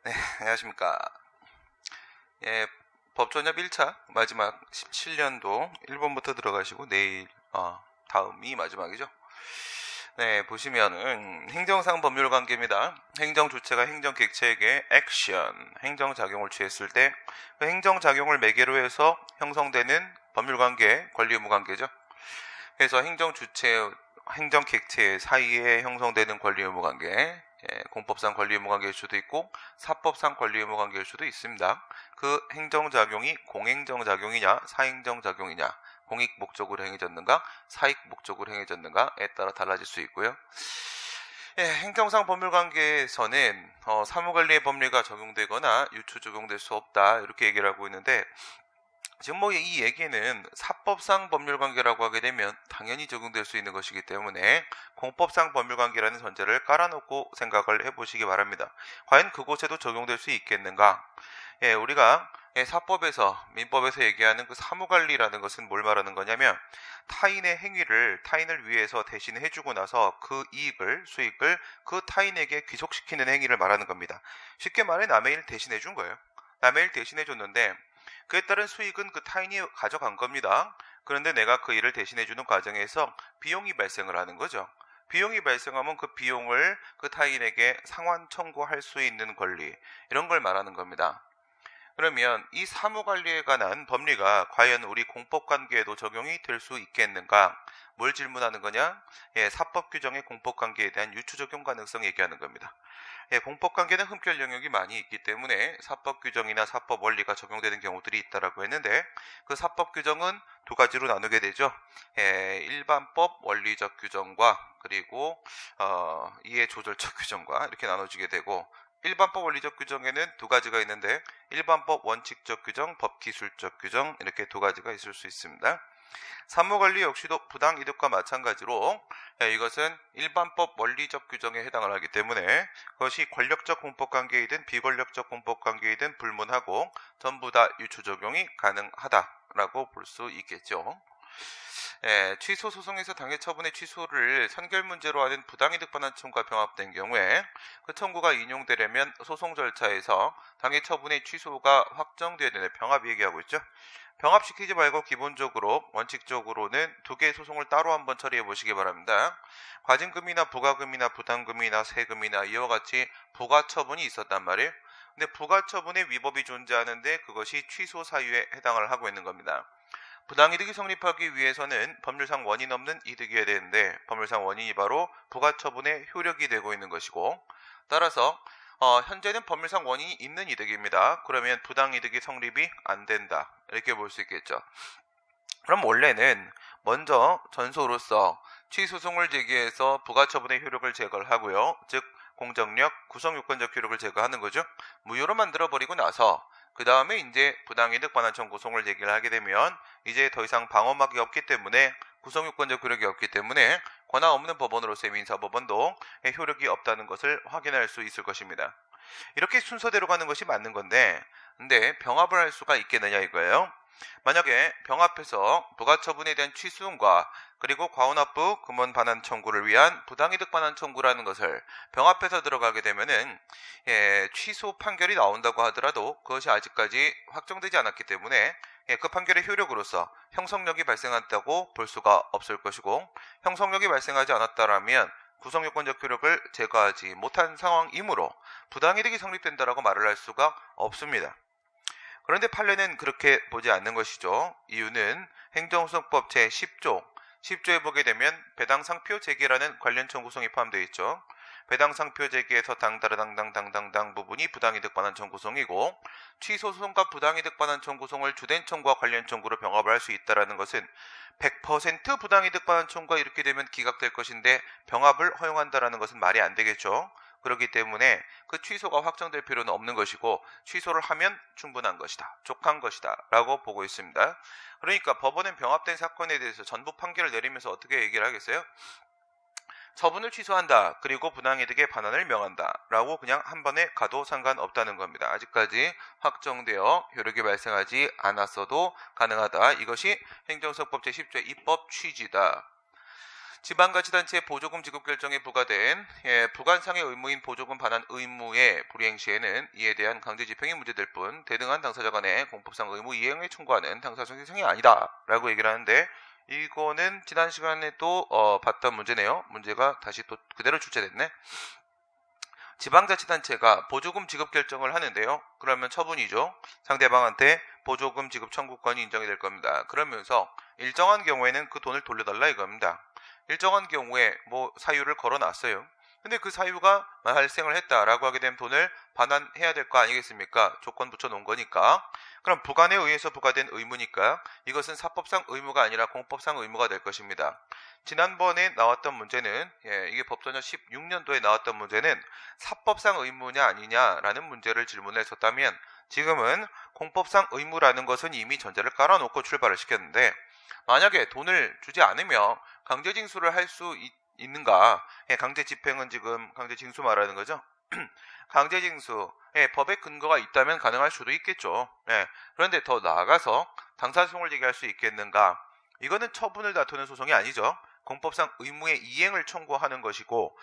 네, 안녕하십니까. 예, 법조nhập 1차 마지막 17년도 1번부터 들어가시고 내일 다음이 마지막이죠. 네, 보시면은 행정상 법률관계입니다. 행정 주체가 행정 객체에게 액션, 행정작용을 취했을 때 그 행정작용을 매개로 해서 형성되는 법률관계, 권리의무관계죠. 그래서 행정 주체, 행정 객체 사이에 형성되는 권리의무관계, 공법상 권리의무관계일 수도 있고 사법상 권리의무관계일 수도 있습니다. 그 행정작용이 공행정작용이냐 사행정작용이냐, 공익 목적으로 행해졌는가 사익 목적으로 행해졌는가에 따라 달라질 수 있고요. 행정상 법률관계에서는 사무관리의 법리가 적용되거나 유추 적용될 수 없다, 이렇게 얘기를 하고 있는데, 지금 이 얘기는 사법상 법률관계라고 하게 되면 당연히 적용될 수 있는 것이기 때문에 공법상 법률관계라는 전제를 깔아놓고 생각을 해보시기 바랍니다. 과연 그곳에도 적용될 수 있겠는가? 우리가 사법에서, 민법에서 얘기하는 그 사무관리라는 것은 뭘 말하는 거냐면, 타인의 행위를 타인을 위해서 대신 해주고 나서 그 이익을, 수익을 그 타인에게 귀속시키는 행위를 말하는 겁니다. 쉽게 말해 남의 일 대신해 준 거예요. 남의 일 대신해 줬는데 그에 따른 수익은 그 타인이 가져간 겁니다. 그런데 내가 그 일을 대신해주는 과정에서 비용이 발생을 하는 거죠. 비용이 발생하면 그 비용을 그 타인에게 상환 청구할 수 있는 권리, 이런 걸 말하는 겁니다. 그러면 이 사무관리에 관한 법리가 과연 우리 공법관계에도 적용이 될 수 있겠는가? 뭘 질문하는 거냐? 사법 규정의 공법관계에 대한 유추 적용 가능성 얘기하는 겁니다. 공법관계는 흠결 영역이 많이 있기 때문에 사법 규정이나 사법 원리가 적용되는 경우들이 있다라고 했는데, 그 사법 규정은 두 가지로 나누게 되죠. 일반법 원리적 규정과 그리고 이해조절적 규정과 이렇게 나눠지게 되고, 일반법 원리적 규정에는 두 가지가 있는데 일반법 원칙적 규정, 법기술적 규정, 이렇게 두 가지가 있을 수 있습니다. 사무관리 역시도 부당이득과 마찬가지로 이것은 일반법 원리적 규정에 해당을 하기 때문에 그것이 권력적 공법관계이든 비권력적 공법관계이든 불문하고 전부 다 유추 적용이 가능하다라고 볼 수 있겠죠. 취소 소송에서 당해 처분의 취소를 선결 문제로 하는 부당이득 반환 청구가 병합된 경우에 그 청구가 인용되려면 소송 절차에서 당해 처분의 취소가 확정되는 병합 얘기하고 있죠. 병합시키지 말고 기본적으로 원칙적으로는 두 개의 소송을 따로 한번 처리해 보시기 바랍니다. 과징금이나 부가금이나 부담금이나 세금이나 이와 같이 부가처분이 있었단 말이에요. 근데 부가처분의 위법이 존재하는데 그것이 취소 사유에 해당을 하고 있는 겁니다. 부당이득이 성립하기 위해서는 법률상 원인 없는 이득이어야 되는데 법률상 원인이 바로 부가처분의 효력이 되고 있는 것이고, 따라서 현재는 법률상 원인이 있는 이득입니다. 그러면 부당이득이 성립이 안 된다, 이렇게 볼 수 있겠죠. 그럼 원래는 먼저 전소로서 취소송을 제기해서 부가처분의 효력을 제거를 하고요. 즉 공정력, 구성요건적 효력을 제거하는 거죠. 무효로 만들어버리고 나서 그 다음에 이제 부당이득 반환 청구송을 제기를 하게 되면 이제 더 이상 방어막이 없기 때문에, 구성요건적 효력이 없기 때문에 권한 없는 법원으로서의 민사법원도 효력이 없다는 것을 확인할 수 있을 것입니다. 이렇게 순서대로 가는 것이 맞는 건데, 근데 병합을 할 수가 있겠느냐 이거예요. 만약에 병합해서 부가처분에 대한 취소과 그리고 과온합부 금원 반환 청구를 위한 부당이득 반환 청구라는 것을 병합해서 들어가게 되면은 취소 판결이 나온다고 하더라도 그것이 아직까지 확정되지 않았기 때문에 그 판결의 효력으로서 형성력이 발생한다고 볼 수가 없을 것이고, 형성력이 발생하지 않았다라면 구성요건적 효력을 제거하지 못한 상황이므로 부당이득이 성립된다라고 말을 할 수가 없습니다. 그런데 판례는 그렇게 보지 않는 것이죠. 이유는 행정소송법 제10조에 보게 되면 배당상표 제기라는 관련 청구송이 포함되어 있죠. 배당상표 제기에서 당다라당당당당당 부분이 부당이득 반환 청구송이고, 취소소송과 부당이득 반환 청구송을 주된 청구와 관련 청구로 병합을 할 수 있다는 것은 100% 부당이득 반환 청구가 이렇게 되면 기각될 것인데 병합을 허용한다는 것은 말이 안 되겠죠. 그렇기 때문에 그 취소가 확정될 필요는 없는 것이고, 취소를 하면 충분한 것이다, 족한 것이다 라고 보고 있습니다. 그러니까 법원은 병합된 사건에 대해서 전부 판결을 내리면서 어떻게 얘기를 하겠어요? 처분을 취소한다, 그리고 부당이득의 반환을 명한다 라고 그냥 한 번에 가도 상관없다는 겁니다. 아직까지 확정되어 효력이 발생하지 않았어도 가능하다. 이것이 행정소송법 제10조의 입법 취지다. 지방자치단체 보조금 지급 결정에 부과된 부관상의 의무인 보조금 반환 의무의 불이행 시에는 이에 대한 강제 집행이 문제될 뿐 대등한 당사자 간의 공법상 의무 이행을 청구하는 당사자 행성이 아니다 라고 얘기를 하는데, 이거는 지난 시간에 또 봤던 문제네요. 문제가 다시 또 그대로 출제됐네. 지방자치단체가 보조금 지급 결정을 하는데요. 그러면 처분이죠. 상대방한테 보조금 지급 청구권이 인정이 될 겁니다. 그러면서 일정한 경우에는 그 돈을 돌려달라 이겁니다. 일정한 경우에 뭐 사유를 걸어놨어요. 근데 그 사유가 발생을 했다라고 하게 되면 돈을 반환해야 될 거 아니겠습니까? 조건 붙여놓은 거니까. 그럼 부관에 의해서 부과된 의무니까 이것은 사법상 의무가 아니라 공법상 의무가 될 것입니다. 지난번에 나왔던 문제는 이게 법전혀 16년도에 나왔던 문제는 사법상 의무냐 아니냐라는 문제를 질문했었다면, 지금은 공법상 의무라는 것은 이미 전제를 깔아놓고 출발을 시켰는데, 만약에 돈을 주지 않으면 강제징수를 할 수 있는가? 강제집행은 지금 강제징수 말하는 거죠. 강제징수, 법의 근거가 있다면 가능할 수도 있겠죠. 그런데 더 나아가서 당사소송을 제기할 수 있겠는가? 이거는 처분을 다투는 소송이 아니죠. 공법상 의무의 이행을 청구하는 것이고,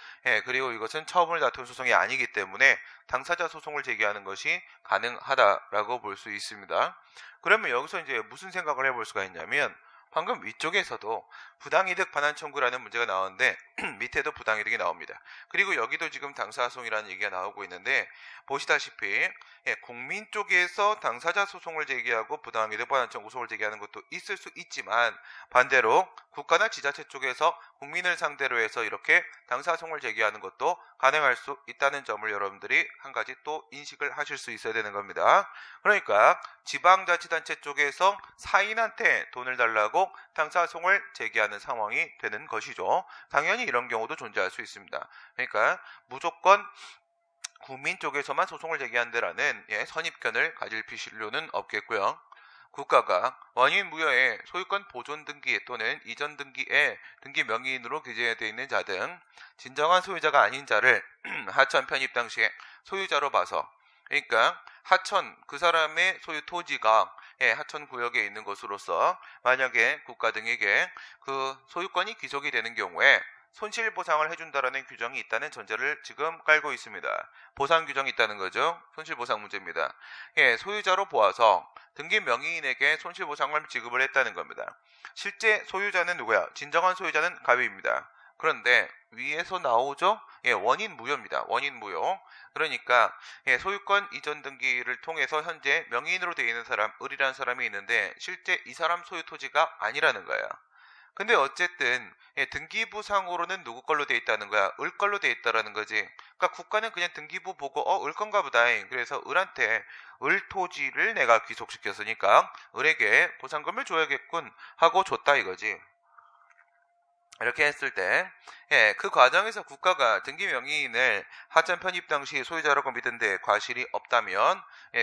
그리고 이것은 처분을 다투는 소송이 아니기 때문에 당사자 소송을 제기하는 것이 가능하다라고 볼 수 있습니다. 그러면 여기서 이제 무슨 생각을 해볼 수가 있냐면, 방금 위쪽에서도 부당이득 반환 청구라는 문제가 나오는데 밑에도 부당이득이 나옵니다. 그리고 여기도 지금 당사소송이라는 얘기가 나오고 있는데, 보시다시피 국민 쪽에서 당사자 소송을 제기하고 부당이득 반환 청구 소송을 제기하는 것도 있을 수 있지만, 반대로 국가나 지자체 쪽에서 국민을 상대로 해서 이렇게 당사소송을 제기하는 것도 가능할 수 있다는 점을 여러분들이 한 가지 또 인식을 하실 수 있어야 되는 겁니다. 그러니까 지방자치단체 쪽에서 사인한테 돈을 달라고 당사소송을 제기하는 상황이 되는 것이죠. 당연히 이런 경우도 존재할 수 있습니다. 그러니까 무조건 국민 쪽에서만 소송을 제기한다라는 선입견을 가질 필요는 없겠고요. 국가가 원인 무효의 소유권 보존 등기 또는 이전 등기에 등기 명의인으로 기재되어 있는 자 등 진정한 소유자가 아닌 자를 하천 편입 당시에 소유자로 봐서, 그러니까 하천, 그 사람의 소유 토지가 하천 구역에 있는 것으로서 만약에 국가 등에게 그 소유권이 귀속이 되는 경우에 손실보상을 해준다라는 규정이 있다는 전제를 지금 깔고 있습니다. 보상 규정이 있다는 거죠. 손실보상 문제입니다. 소유자로 보아서 등기 명의인에게 손실보상을 지급을 했다는 겁니다. 실제 소유자는 누구야? 진정한 소유자는 가위입니다. 그런데 위에서 나오죠? 원인 무효입니다. 원인 무효. 그러니까 소유권 이전 등기를 통해서 현재 명의인으로 되어 있는 사람, 을이라는 사람이 있는데 실제 이 사람 소유 토지가 아니라는 거야. 근데 어쨌든 등기부상으로는 누구 걸로 돼 있다는 거야? 을 걸로 돼 있다라는 거지. 그러니까 국가는 그냥 등기부 보고 을 건가 보다. 그래서 을한테 을 토지를 내가 귀속시켰으니까 을에게 보상금을 줘야겠군 하고 줬다 이거지. 이렇게 했을 때 그 과정에서 국가가 등기 명의인을 하천 편입 당시 소유자라고 믿은 데 과실이 없다면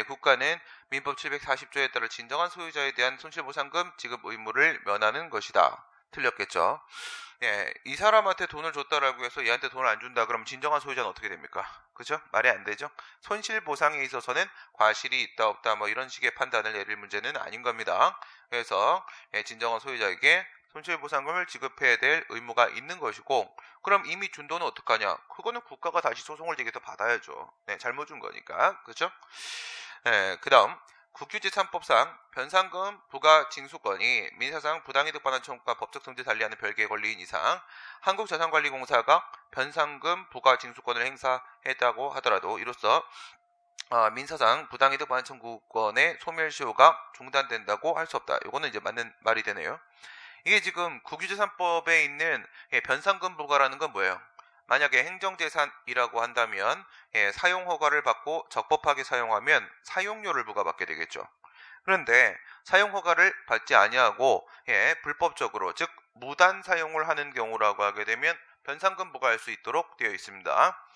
국가는 민법 740조에 따라 진정한 소유자에 대한 손실보상금 지급 의무를 면하는 것이다. 틀렸겠죠. 이 사람한테 돈을 줬다라고 해서 얘한테 돈을 안 준다 그러면 진정한 소유자는 어떻게 됩니까? 그죠? 말이 안 되죠. 손실보상에 있어서는 과실이 있다 없다 뭐 이런 식의 판단을 내릴 문제는 아닌 겁니다. 그래서 진정한 소유자에게 손실보상금을 지급해야 될 의무가 있는 것이고, 그럼 이미 준 돈은 어떡하냐? 그거는 국가가 다시 소송을 제기해서 받아야죠. 잘못 준 거니까. 그죠? 그 다음 국유재3법상 변상금 부과 징수권이 민사상 부당이득 반환 청구가 법적 성질을 달리하는 별개의 권리인 이상 한국자산관리공사가 변상금 부과 징수권을 행사했다고 하더라도 이로써 민사상 부당이득 반환 청구권의 소멸시효가 중단된다고 할 수 없다. 이거는 이제 맞는 말이 되네요. 이게 지금 국유재산법에 있는 변상금 부과라는 건 뭐예요? 만약에 행정재산이라고 한다면 사용허가를 받고 적법하게 사용하면 사용료를 부과받게 되겠죠. 그런데 사용허가를 받지 아니하고 불법적으로 즉 무단 사용을 하는 경우라고 하게 되면 변상금 부과할 수 있도록 되어 있습니다.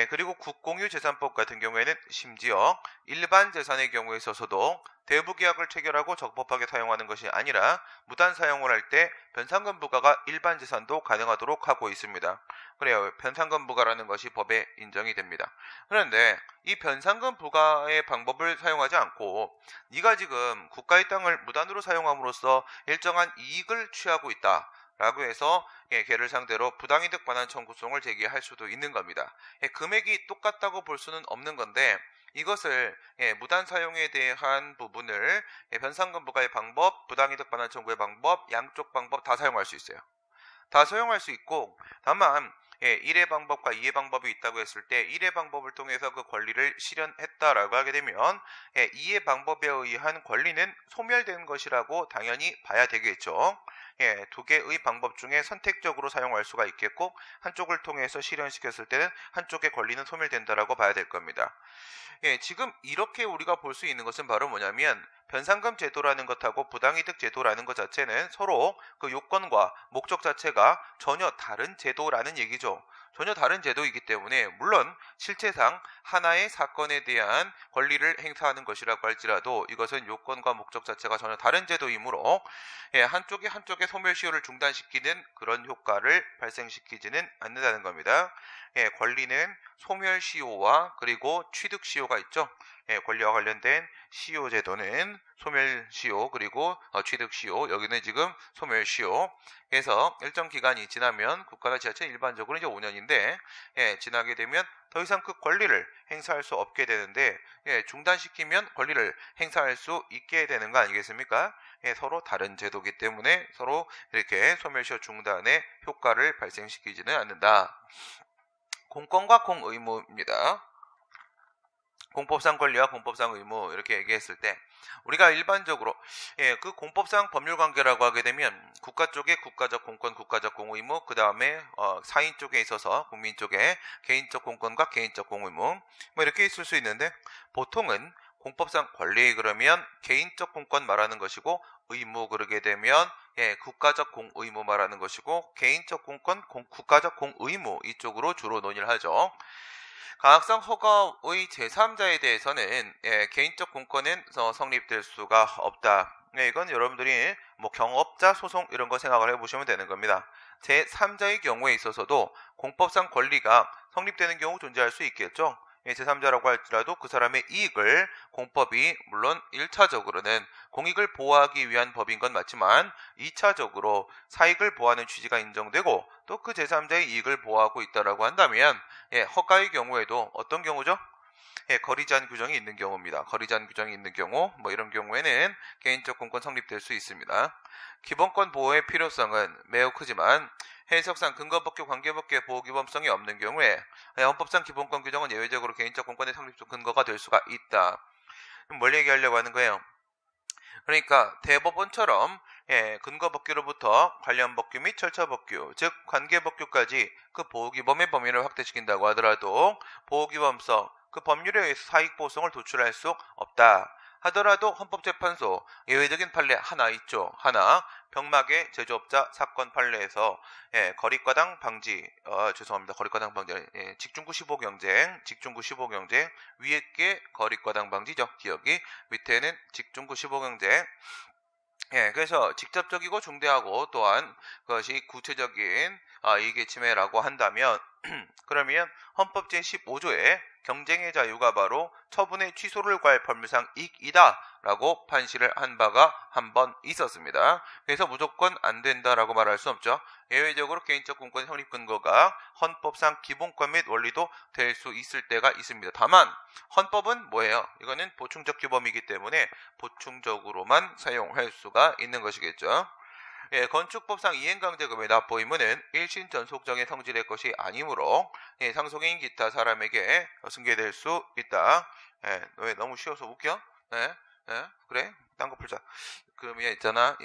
그리고 국공유재산법 같은 경우에는 심지어 일반 재산의 경우에 있어서도 대부계약을 체결하고 적법하게 사용하는 것이 아니라 무단 사용을 할 때 변상금 부과가 일반 재산도 가능하도록 하고 있습니다. 그래요. 변상금 부과라는 것이 법에 인정이 됩니다. 그런데 이 변상금 부과의 방법을 사용하지 않고 네가 지금 국가의 땅을 무단으로 사용함으로써 일정한 이익을 취하고 있다. 라고 해서 걔를 상대로 부당이득 반환 청구송을 제기할 수도 있는 겁니다. 금액이 똑같다고 볼 수는 없는 건데 이것을 무단 사용에 대한 부분을 변상금 부과의 방법, 부당이득 반환 청구의 방법, 양쪽 방법 다 사용할 수 있어요. 다 사용할 수 있고 다만 1의 방법과 2의 방법이 있다고 했을 때 1의 방법을 통해서 그 권리를 실현했다라고 하게 되면 2의 방법에 의한 권리는 소멸된 것이라고 당연히 봐야 되겠죠. 두 개의 방법 중에 선택적으로 사용할 수가 있겠고 한쪽을 통해서 실현시켰을 때는 한쪽의 권리는 소멸된다라고 봐야 될 겁니다. 지금 이렇게 우리가 볼 수 있는 것은 바로 뭐냐면 변상금 제도라는 것하고 부당이득 제도라는 것 자체는 서로 그 요건과 목적 자체가 전혀 다른 제도라는 얘기죠. 전혀 다른 제도이기 때문에 물론 실체상 하나의 사건에 대한 권리를 행사하는 것이라고 할지라도 이것은 요건과 목적 자체가 전혀 다른 제도이므로 한쪽의 소멸시효를 중단시키는 그런 효과를 발생시키지는 않는다는 겁니다. 권리는 소멸시효와 그리고 취득시효가 있죠. 권리와 관련된 시효 제도는 소멸시효 그리고 취득시효, 여기는 지금 소멸시효. 그래서 일정 기간이 지나면 국가나 지자체 일반적으로 이제 5년인데 지나게 되면 더 이상 그 권리를 행사할 수 없게 되는데 중단시키면 권리를 행사할 수 있게 되는 거 아니겠습니까? 서로 다른 제도이기 때문에 서로 이렇게 소멸시효 중단의 효과를 발생시키지는 않는다. 공권과 공의무입니다. 공법상 권리와 공법상 의무 이렇게 얘기했을 때 우리가 일반적으로 그 공법상 법률 관계라고 하게 되면 국가 쪽에 국가적 공권, 국가적 공의무, 그 다음에 사인 쪽에 있어서 국민 쪽에 개인적 공권과 개인적 공의무 뭐 이렇게 있을 수 있는데 보통은 공법상 권리 그러면 개인적 공권 말하는 것이고 의무 그러게 되면 국가적 공의무 말하는 것이고 개인적 공권, 국가적 공의무 이쪽으로 주로 논의를 하죠. 가학상 허가의 제3자에 대해서는 개인적 공권은 성립될 수가 없다. 이건 여러분들이 뭐 경업자 소송 이런 거 생각을 해보시면 되는 겁니다. 제3자의 경우에 있어서도 공법상 권리가 성립되는 경우 존재할 수 있겠죠. 제3자라고 할지라도 그 사람의 이익을 공법이 물론 1차적으로는 공익을 보호하기 위한 법인 건 맞지만 2차적으로 사익을 보호하는 취지가 인정되고 또 그 제3자의 이익을 보호하고 있다라고 한다면 허가의 경우에도 어떤 경우죠? 거리 제한 규정이 있는 경우입니다. 거리 제한 규정이 있는 경우 뭐 이런 경우에는 개인적 공권 성립될 수 있습니다. 기본권 보호의 필요성은 매우 크지만 해석상 근거법규, 관계법규의 보호기범성이 없는 경우에 헌법상 기본권 규정은 예외적으로 개인적 공권의 성립 근거가 될 수가 있다. 뭘 얘기하려고 하는 거예요? 그러니까 대법원처럼 근거법규로부터 관련법규 및 절차법규, 즉 관계법규까지 그 보호기범의 범위를 확대시킨다고 하더라도 보호기범성, 그 법률에 의해서 사익보호성을 도출할 수 없다 하더라도 헌법재판소 예외적인 판례 하나 있죠. 하나, 병마개 제조업자 사건 판례에서 거리과당 방지, 거리과당 방지, 직중구 15경쟁 위에 게 거리과당 방지죠. 기억이 밑에는 직중구 15경쟁. 그래서 직접적이고 중대하고 또한 그것이 구체적인 이익의 침해라고 한다면 그러면 헌법 제15조에 경쟁의 자유가 바로 처분의 취소를 구할 법률상 이익이다 라고 판시를 한 바가 한 번 있었습니다. 그래서 무조건 안 된다라고 말할 수 없죠. 예외적으로 개인적 공권 성립 근거가 헌법상 기본권 및 원리도 될 수 있을 때가 있습니다. 다만 헌법은 뭐예요? 이거는 보충적 규범이기 때문에 보충적으로만 사용할 수가 있는 것이겠죠. 건축법상 이행강제금의 납부 의무는 1심 전속정의 성질의 것이 아니므로 상속인 기타 사람에게 승계될 수 있다. 왜 너무 쉬워서 웃겨? 그래? 딴 거 풀자. 그러면 있잖아.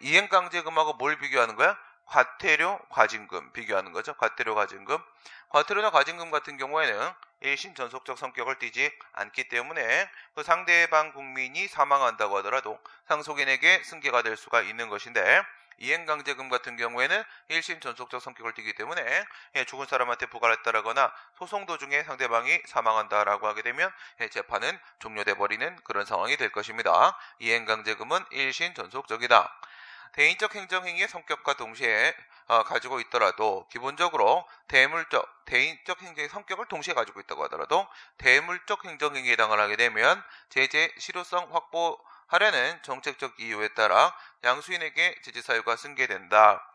이행강제금하고 뭘 비교하는 거야? 과태료, 과징금 비교하는 거죠. 과태료, 과징금. 과태료나 과징금 같은 경우에는 1심 전속적 성격을 띠지 않기 때문에 그 상대방 국민이 사망한다고 하더라도 상속인에게 승계가 될 수가 있는 것인데 이행강제금 같은 경우에는 1심 전속적 성격을 띠기 때문에 죽은 사람한테 부과를 했다라거나 소송 도중에 상대방이 사망한다라고 하게 되면 재판은 종료돼 버리는 그런 상황이 될 것입니다. 이행강제금은 1심 전속적이다. 대인적 행정행위의 성격과 동시에 가지고 있더라도 기본적으로 대인적 행정의 성격을 동시에 가지고 있다고 하더라도 대물적 행정행위에 해당을 하게 되면 제재 실효성 확보하려는 정책적 이유에 따라 양수인에게 제재 사유가 승계된다.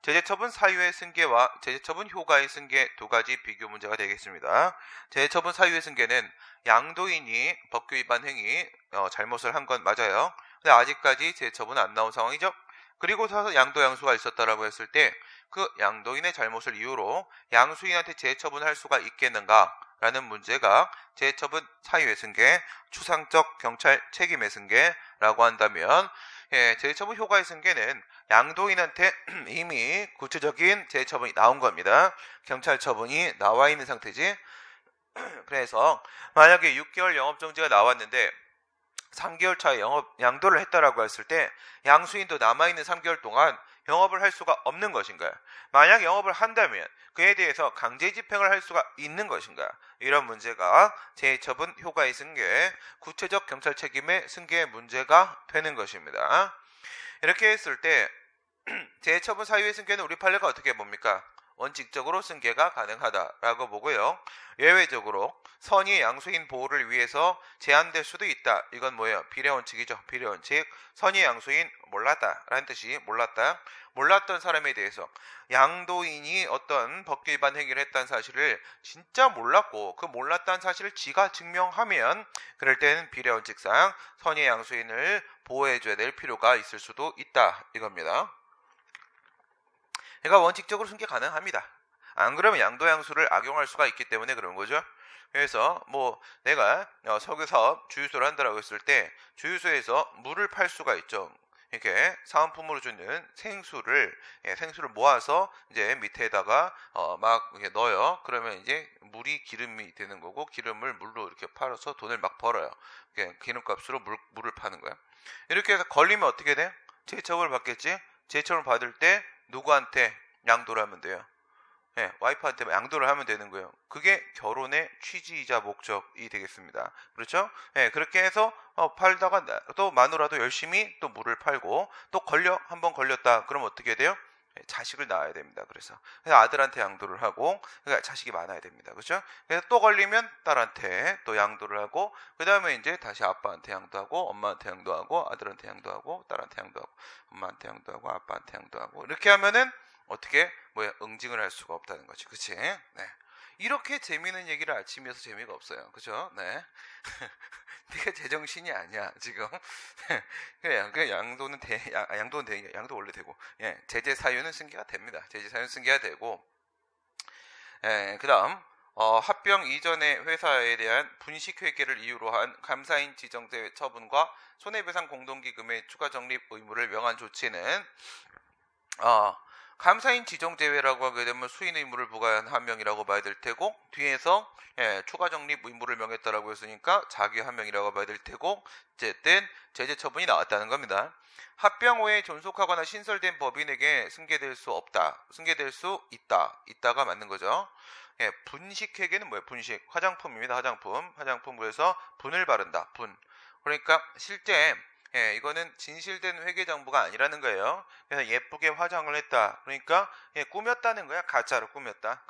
제재처분 사유의 승계와 제재처분 효과의 승계 두 가지 비교 문제가 되겠습니다. 제재처분 사유의 승계는 양도인이 법규 위반 행위 잘못을 한 건 맞아요. 근데 아직까지 제재처분은 안 나온 상황이죠. 그리고서 양도 양수가 있었다라고 했을 때 그 양도인의 잘못을 이유로 양수인한테 제재처분할 수가 있겠는가 라는 문제가 제재처분 사유의 승계, 추상적 경찰 책임의 승계라고 한다면 제재처분 효과의 승계는 양도인한테 이미 구체적인 제재처분이 나온 겁니다. 경찰 처분이 나와 있는 상태지. 그래서 만약에 6개월 영업정지가 나왔는데 3개월 차에 양도를 했다라고 했을 때 양수인도 남아있는 3개월 동안 영업을 할 수가 없는 것인가요? 만약 영업을 한다면 그에 대해서 강제 집행을 할 수가 있는 것인가? 이런 문제가 제재처분 효과의 승계, 구체적 경찰 책임의 승계의 문제가 되는 것입니다. 이렇게 했을 때 제재처분 사유의 승계는 우리 판례가 어떻게 봅니까? 원칙적으로 승계가 가능하다라고 보고요. 예외적으로 선의 양수인 보호를 위해서 제한될 수도 있다. 이건 뭐예요? 비례원칙이죠. 비례원칙. 선의 양수인 몰랐다라는 뜻이 몰랐다. 몰랐던 사람에 대해서 양도인이 어떤 법규 위반 행위를 했다는 사실을 진짜 몰랐고 그 몰랐다는 사실을 지가 증명하면 그럴 때는 비례원칙상 선의 양수인을 보호해줘야 될 필요가 있을 수도 있다. 이겁니다. 그러니까 원칙적으로 승계 가능합니다. 안 그러면 양도양수를 악용할 수가 있기 때문에 그런 거죠. 그래서 뭐 내가 석유사업 주유소를 한다라고 했을 때 주유소에서 물을 팔 수가 있죠. 이렇게 사은품으로 주는 생수를 모아서 이제 밑에다가 막 이렇게 넣어요. 그러면 이제 물이 기름이 되는 거고 기름을 물로 이렇게 팔아서 돈을 막 벌어요. 기름값으로 물을 파는 거야. 이렇게 해서 걸리면 어떻게 돼? 제처분을 받겠지. 제처분을 받을 때 누구한테 양도를 하면 돼요? 와이프한테 양도를 하면 되는 거예요. 그게 결혼의 취지이자 목적이 되겠습니다. 그렇죠? 그렇게 해서 팔다가 또 마누라도 열심히 또 물을 팔고 또 한번 걸렸다. 그럼 어떻게 돼요? 자식을 낳아야 됩니다. 그래서 아들한테 양도를 하고 그러니까 자식이 많아야 됩니다. 그렇죠? 그래서 또 걸리면 딸한테 또 양도를 하고 그 다음에 이제 다시 아빠한테 양도하고 엄마한테 양도하고 아들한테 양도하고 딸한테 양도하고 엄마한테 양도하고 아빠한테 양도하고 이렇게 하면은 어떻게 응징을 할 수가 없다는 거지. 그치? 네. 이렇게 재미있는 얘기를 아침이어서 재미가 없어요. 그죠? 네. 네가 제정신이 아니야, 지금. 그래, 양도는 양도 원래 되고. 제재 사유는 승계가 됩니다. 제재 사유는 승계가 되고. 그 다음, 합병 이전의 회사에 대한 분식회계를 이유로 한 감사인 지정제 처분과 손해배상 공동기금의 추가 적립 의무를 명한 조치는, 감사인 지정 제외라고 하게 되면 수인 의무를 부과한 한 명이라고 봐야 될 테고 뒤에서 추가 적립 의무를 명했다라고 했으니까 자기 한 명이라고 봐야 될 테고 어쨌든 제재 처분이 나왔다는 겁니다. 합병 후에 존속하거나 신설된 법인에게 승계될 수 없다. 승계될 수 있다가 맞는 거죠. 분식회계는 뭐예요? 분식 화장품입니다. 화장품 그래서 분을 바른다. 분. 그러니까 실제 이거는 진실된 회계장부가 아니라는 거예요. 그래서 예쁘게 화장을 했다. 그러니까 꾸몄다는 거야. 가짜로 꾸몄다.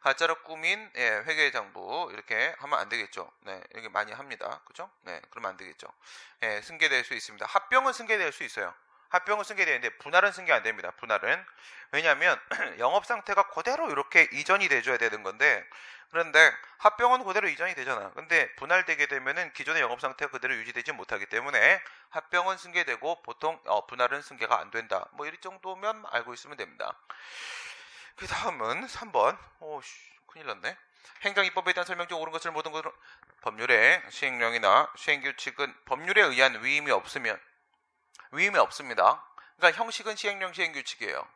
가짜로 꾸민 회계장부 이렇게 하면 안 되겠죠. 네, 이렇게 많이 합니다. 그죠? 네, 그러면 안 되겠죠. 승계될 수 있습니다. 합병은 승계될 수 있어요. 합병은 승계되는데 분할은 승계 안 됩니다. 분할은 왜냐하면 영업 상태가 그대로 이렇게 이전이 돼줘야 되는 건데 그런데 합병은 그대로 이전이 되잖아. 근데 분할되게 되면은 기존의 영업 상태가 그대로 유지되지 못하기 때문에 합병은 승계되고 보통 분할은 승계가 안 된다. 뭐 이 정도면 알고 있으면 됩니다. 그 다음은 3번. 큰일 났네. 행정입법에 대한 설명 중 옳은 것을 모든 것으로 법률의 시행령이나 시행규칙은 법률에 의한 위임이 없습니다. 그러니까 형식은 시행령 시행규칙이에요.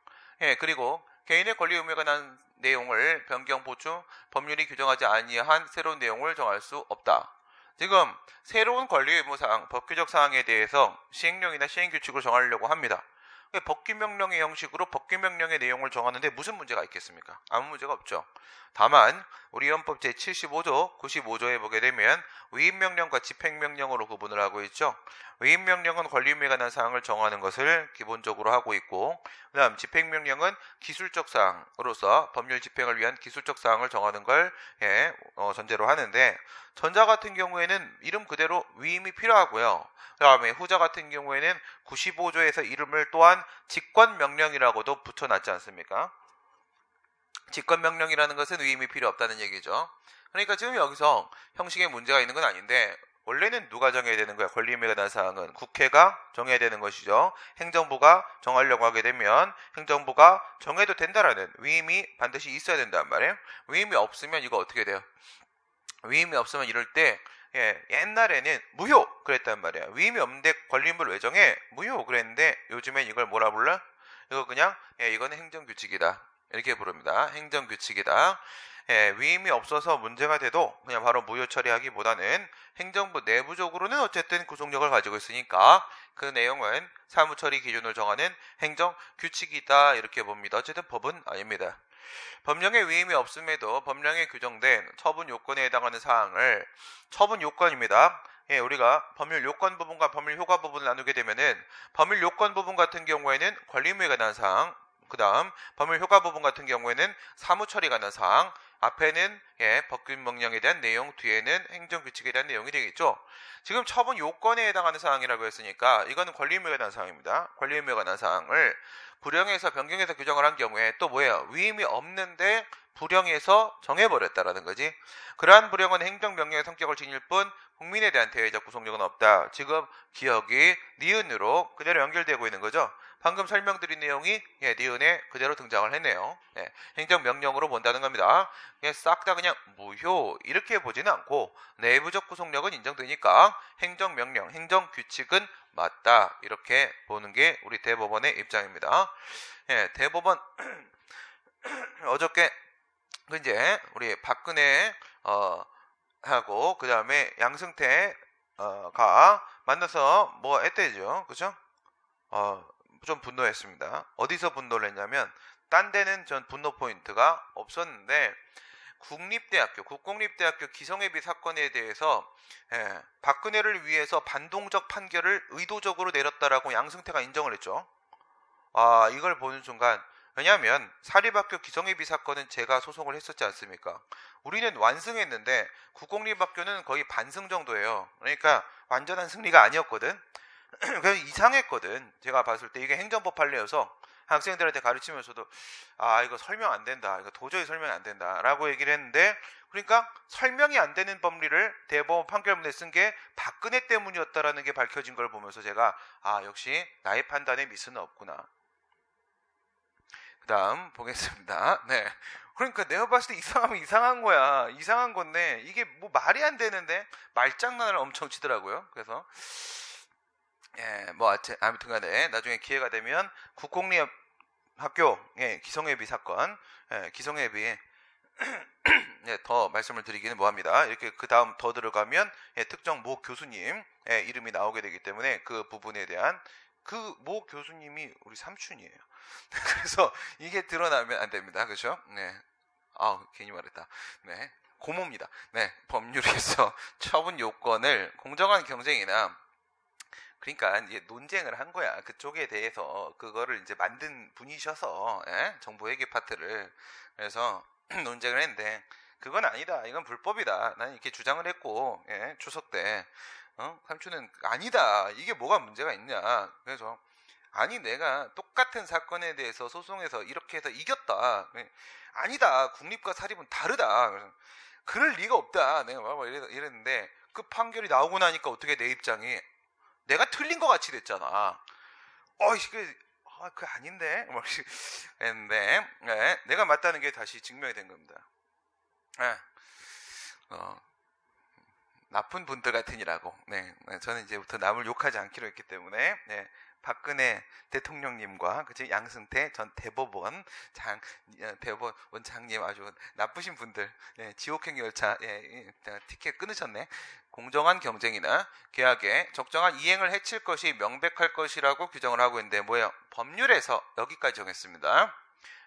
그리고 개인의 권리 의무에 관한 내용을 변경 보충 법률이 규정하지 아니한 새로운 내용을 정할 수 없다. 지금 새로운 권리 의무사항, 법규적 사항에 대해서 시행령이나 시행규칙으로 정하려고 합니다. 법규명령의 형식으로 법규명령의 내용을 정하는데 무슨 문제가 있겠습니까? 아무 문제가 없죠. 다만 우리 헌법 제75조, 95조에 보게 되면 위임명령과 집행명령으로 구분을 하고 있죠. 위임명령은 권리 의무에 관한 사항을 정하는 것을 기본적으로 하고 있고 그 다음 집행명령은 기술적 사항으로서 법률 집행을 위한 기술적 사항을 정하는 걸 전제로 하는데 전자 같은 경우에는 이름 그대로 위임이 필요하고요. 그 다음에 후자 같은 경우에는 95조에서 이름을 또한 직권명령이라고도 붙여놨지 않습니까? 직권명령이라는 것은 위임이 필요 없다는 얘기죠. 그러니까 지금 여기서 형식에 문제가 있는 건 아닌데 원래는 누가 정해야 되는 거야? 권리의무에 관한 사항은 국회가 정해야 되는 것이죠. 행정부가 정하려고 하게 되면 행정부가 정해도 된다라는 위임이 반드시 있어야 된단 말이에요. 위임이 없으면 이거 어떻게 돼요? 위임이 없으면 이럴 때 옛날에는 무효 그랬단 말이야. 위임이 없는데 권리의무를 왜 정해? 무효 그랬는데 요즘엔 이걸 뭐라 불러? 이거 그냥 이거는 행정규칙이다 이렇게 부릅니다. 행정규칙이다. 위임이 없어서 문제가 돼도 그냥 바로 무효 처리하기보다는 행정부 내부적으로는 어쨌든 구속력을 가지고 있으니까 그 내용은 사무처리 기준을 정하는 행정규칙이다 이렇게 봅니다. 어쨌든 법은 아닙니다. 법령에 위임이 없음에도 법령에 규정된 처분 요건에 해당하는 사항을 처분 요건입니다. 우리가 법률 요건 부분과 법률 효과 부분을 나누게 되면은 법률 요건 부분 같은 경우에는 권리의무에 관한 사항, 그 다음 법률 효과 부분 같은 경우에는 사무처리에 관한 사항, 앞에는 법규 명령에 대한 내용, 뒤에는 행정규칙에 대한 내용이 되겠죠. 지금 처분 요건에 해당하는 사항이라고 했으니까 이거는 권리의무에 관한 사항입니다. 권리의무에 관한 사항을 불령에서 변경해서 규정을 한 경우에 또 뭐예요? 위임이 없는데 불령에서 정해버렸다라는 거지. 그러한 불령은 행정명령의 성격을 지닐 뿐 국민에 대한 대외적 구속력은 없다. 지금 기억이 니은으로 그대로 연결되고 있는 거죠. 방금 설명드린 내용이 니은에 그대로 등장을 했네요. 행정명령으로 본다는 겁니다. 싹 다 그냥 무효 이렇게 보지는 않고 내부적 구속력은 인정되니까 행정명령, 행정규칙은 맞다 이렇게 보는 게 우리 대법원의 입장입니다. 대법원 어저께 이제 우리 박근혜 하고 그 다음에 양승태 가 만나서 뭐 했대죠, 그죠? 좀 분노했습니다. 어디서 분노를 했냐면 딴 데는 전 분노 포인트가 없었는데 국립대학교, 국공립대학교 기성예비 사건에 대해서 박근혜를 위해서 반동적 판결을 의도적으로 내렸다라고 양승태가 인정을 했죠. 이걸 보는 순간 왜냐하면 사립학교 기성예비 사건은 제가 소송을 했었지 않습니까? 우리는 완승했는데 국공립학교는 거의 반승 정도예요. 그러니까 완전한 승리가 아니었거든. 그래서 이상했거든. 제가 봤을 때 이게 행정법 판례여서 학생들한테 가르치면서도 이거 설명 안 된다. 이거 도저히 설명이 안 된다. 라고 얘기를 했는데 그러니까 설명이 안 되는 법리를 대법원 판결문에 쓴 게 박근혜 때문이었다라는 게 밝혀진 걸 보면서 제가 역시 나의 판단에 미스는 없구나. 그 다음 보겠습니다. 네. 그러니까 내가 봤을 때 이상하면 이상한 거야. 이상한 건데 이게 뭐 말이 안 되는데 말장난을 엄청 치더라고요. 그래서 뭐 아무튼 간에 나중에 기회가 되면 국공립 학교 기성예비 사건 기성예비 더 말씀을 드리기는 뭐합니다. 이렇게 그 다음 더 들어가면 특정 모 교수님 이름이 나오게 되기 때문에 그 부분에 대한 그 모 교수님이 우리 삼촌이에요. 그래서 이게 드러나면 안 됩니다. 그렇죠? 네. 괜히 말했다. 네. 고모입니다. 네. 법률에서 처분 요건을 공정한 경쟁이나 그러니까 이제 논쟁을 한 거야. 그쪽에 대해서 그거를 이제 만든 분이셔서 정보 회계 파트를 그래서 논쟁을 했는데 그건 아니다. 이건 불법이다. 난 이렇게 주장을 했고 추석 때 삼촌은 아니다. 이게 뭐가 문제가 있냐. 그래서 아니 내가 똑같은 사건에 대해서 소송해서 이렇게 해서 이겼다. 아니다. 국립과 사립은 다르다. 그래서 그럴 리가 없다. 내가 막 이랬는데 그 판결이 나오고 나니까 어떻게 내 입장이 내가 틀린 것 같이 됐잖아. 그게 아닌데? 막 했는데, 내가 맞다는 게 다시 증명이 된 겁니다. 나쁜 분들 같으니라고. 저는 이제부터 남을 욕하지 않기로 했기 때문에, 박근혜 대통령님과 그치 양승태 전 대법원 원장님 아주 나쁘신 분들 지옥행 열차 티켓 끊으셨네. 공정한 경쟁이나 계약에 적정한 이행을 해칠 것이 명백할 것이라고 규정을 하고 있는데 뭐예요? 법률에서 여기까지 정했습니다.